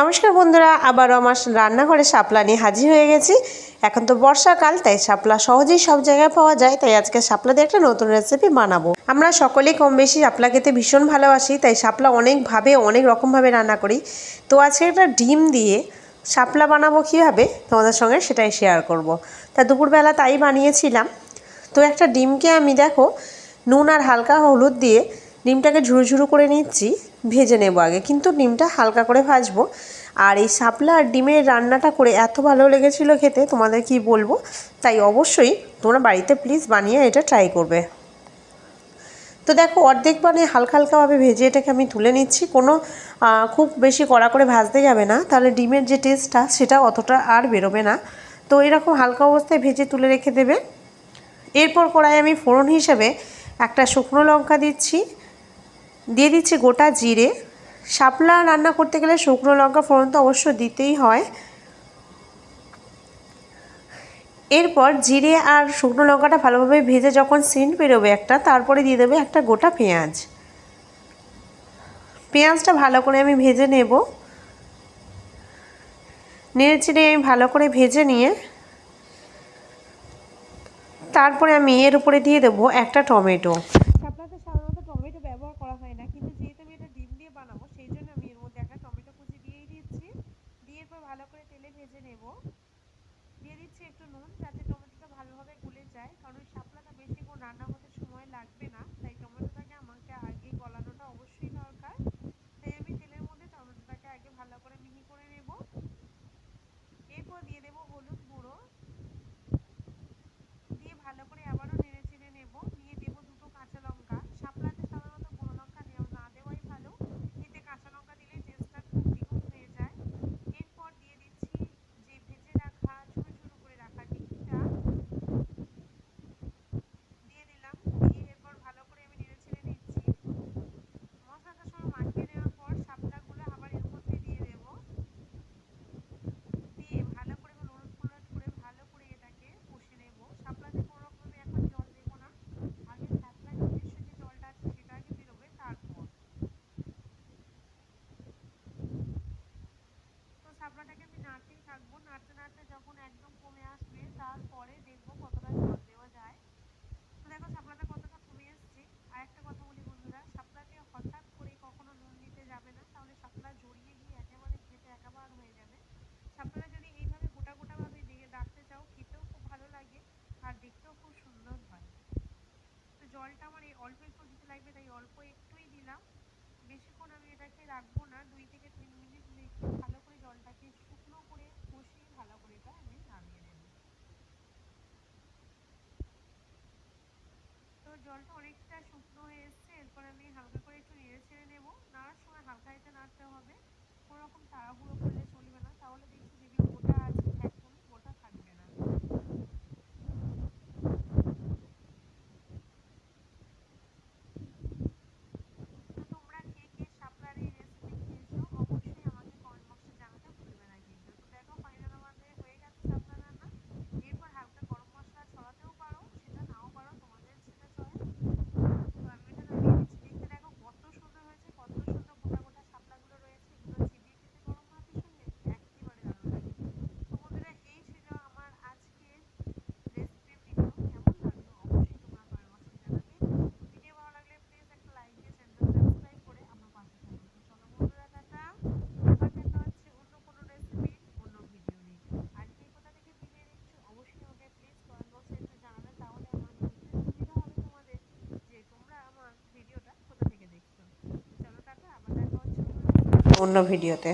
নমস্কার বন্ধুরা, আবারও আমার রান্নাঘরে শাপলা নিয়ে হাজির হয়ে গেছি। এখন তো বর্ষাকাল, তাই শাপলা সহজেই সব জায়গায় পাওয়া যায়। তাই আজকে শাপলা দিয়ে একটা নতুন রেসিপি বানাবো। আমরা সকলেই কম বেশি শাপলা খেতে ভীষণ ভালোবাসি, তাই শাপলা অনেকভাবে অনেক রকমভাবে রান্না করি। তো আজকে একটা ডিম দিয়ে শাপলা বানাবো কীভাবে তোমাদের সঙ্গে সেটাই শেয়ার করব। তা দুপুরবেলা তাই বানিয়েছিলাম। তো একটা ডিমকে আমি দেখো নুন আর হালকা হলুদ দিয়ে ডিমটাকে ঝুরু ঝুরু করে নিচ্ছি। ভেজে নেব আগে, কিন্তু ডিমটা হালকা করে ভাজবো। আর এই শাপলা আর ডিমের রান্নাটা করে এত ভালো লেগেছিলো খেতে, তোমাদের কি বলবো। তাই অবশ্যই তোমরা বাড়িতে প্লিজ বানিয়ে এটা ট্রাই করবে। তো দেখো অর্ধেক বানিয়ে হালকা হালকাভাবে ভেজে এটাকে আমি তুলে নিচ্ছি। কোনো খুব বেশি কড়া করে ভাজতে যাবে না, তাহলে ডিমের যে টেস্টটা সেটা অতটা আর বেরোবে না। তো এরকম হালকা অবস্থায় ভেজে তুলে রেখে দেবে। এরপর কড়াই আমি ফোড়ন হিসেবে একটা শুকনো লঙ্কা দিচ্ছি, দিয়ে দিচ্ছি গোটা জিরে। শাপলা রান্না করতে গেলে শুকনো লঙ্কা ফোড়ন তো অবশ্য দিতেই হয়। এরপর জিরে আর শুকনো লঙ্কাটা ভালোভাবে ভেজে যখন সেন্ট বেরোবে একটা, তারপরে দিয়ে দেবে একটা গোটা পেঁয়াজ। পেঁয়াজটা ভালো করে আমি ভেজে নেব। নেড়ে চেড়ে আমি ভালো করে ভেজে নিয়ে তারপরে আমি এর উপরে দিয়ে দেবো একটা টমেটো। শাপলাতে সাধারণত টমেটো ব্যবহার করা হয় না, কিন্তু যেহেতু আমি এটা ডিম দিয়ে বানাবো সেই জন্য আমি এর মধ্যে একটা টমেটো কুচি দিয়েই দিচ্ছি। দিয়ে এরপর ভালো করে তেলে ভেজে নেব। দিয়ে দিচ্ছি একটু নুন, যাতে টমেটোটা ভালোভাবে গলে যায়, কারণ শাপলাটা বেশিক্ষণ রান্না করতে সময় লাগবে না, তাই টমেটোটাকে আমাকে আগে গলানোটা অবশ্যই দরকার। তাই আমি তেলের মধ্যে টমেটোটাকে আগে ভালো করে মিহি করে নেব। এরপর দিয়ে দেবো হলুদ গুঁড়ো, দিয়ে ভালো করে আবারও নেড়ে চেড়ে নেব। নিয়ে দেবো দুটো কাঁচা লঙ্কা। শাপলাতে সাধারণত গুঁড়ো লঙ্কা না দেওয়াই ভালো, এতে কাঁচা লঙ্কা দিলে টেস্টটা খুব দ্বিগুণ হয়ে যায়। এরপর দিয়ে দিচ্ছি যে ভেজে রাখা ছোটো ছোটো করে রাখা ডিমটা দিয়ে দিলাম। দিয়ে এরপর ভালো করে আমি নেড়ে ছেড়ে নিচ্ছি। মশলাটার সঙ্গে মাখিয়ে নেওয়ার পর শাপলাগুলো আবার এর মধ্যে দিয়ে দেবো। দিয়ে ভালো করে লড়ুন ফোড়ন করে ভালো করে এটাকে কষে নেব। শাপলাতে কোনো রকমভাবে এখন জল দেবো না, আগে শাপলার নিজস্ব যে জলটা আছে সেটা আগে বেরোবে তারপর। তো শাপলাটাকে আমি নাড়তেই থাকবো। নাড়তে নাড়তে যখন একদম কমে আসবে তারপরে দেখবো কতটা জল দেওয়া যায়। তো দেখো শাপলাটা কতটা কমে এসছে। আর একটা কথা বলি বন্ধুরা, শাপলাতে হঠাৎ করে কখনো নুন দিতে যাবে না, তাহলে শাপলা জড়িয়ে গিয়ে একেবারে খেতে একেবারে হয়ে যাবে। শাপলাটা যদি এইভাবে গোটা গোটাভাবে দিয়ে রাখতে চাও, খেতেও খুব ভালো লাগে আর দেখতেও খুব সুন্দর হয়। তো জলটা আমার এই অল্প একটু দিতে লাগবে, তাই অল্প একটুই দিলাম। বেশিক্ষণ আমি এটাকে রাখবো না, 2 থেকে 3 মিনিট রেখে ভালো করে জলটাকে শুকনো করে কষিয়ে ভালো করে এটা আমি নামিয়ে নেব। তো জলটা অনেকটা শুকনো হয়ে এসছে। এরপর আমি হালকা করে একটু নেড়ে ছেড়ে নেবো। নাড়ার সময় হালকা হাতে নাড়তে হবে, কোনো রকম তাড়াহুড়ো করলে চলবে না, তাহলে দেখছি যেগুলো গোটা আছে একদমই গোটা থাকবে না। তো তোমরা কে কে শাপলার এই রেসিপি খেয়েছো অবশ্যই আমাকে কমেন্ট বক্সে জানাতে ভুলবে না কিন্তু। তো দেখো ফাইনাল আমাদের হয়ে গেছে শাপলা রান্না। এরপর হালকা গরম মশলা ছড়াতেও পারো, সেটা নাও পারো, তোমাদের সেটা চয়েস। তো আমি এটা দিয়ে দিচ্ছি। দেখতে দেখো কত সুন্দর হয়েছে, কত সুন্দর গোটা গোটা শাপলাগুলো রয়েছে। এগুলো চিবিয়ে খেতে গরম ভাতের সঙ্গে একেবারে দারুণ লাগে। তো বন্ধুরা, এই ছিল আমার আজকের রেসিপি ভিডিও। কেমন লাগলো অবশ্যই তোমরা কমেন্ট বক্সে জানাবে। ভিডিও ভালো লাগলে প্লিজ একটা লাইক দিয়ে চ্যানেলটা সাবস্ক্রাইব করে আমার পাশে থাকো। তো চলো বন্ধুরা, টাটা। আবার দেখা হচ্ছে অন্য কোনো রেসিপি অন্য ভিডিও নিয়ে। আর কে কোথা থেকে ভিডিও দেখছো অবশ্যই আমাকে প্লিজ কমেন্ট বক্সে একটু জানাবে, তাহলে আমার বুঝতে সুবিধা হবে তোমাদের যে তোমরা আমার ভিডিওটা কোথা থেকে দেখছো। তো চলো টাটা, আবার দেখা হচ্ছে অন্য ভিডিওতে।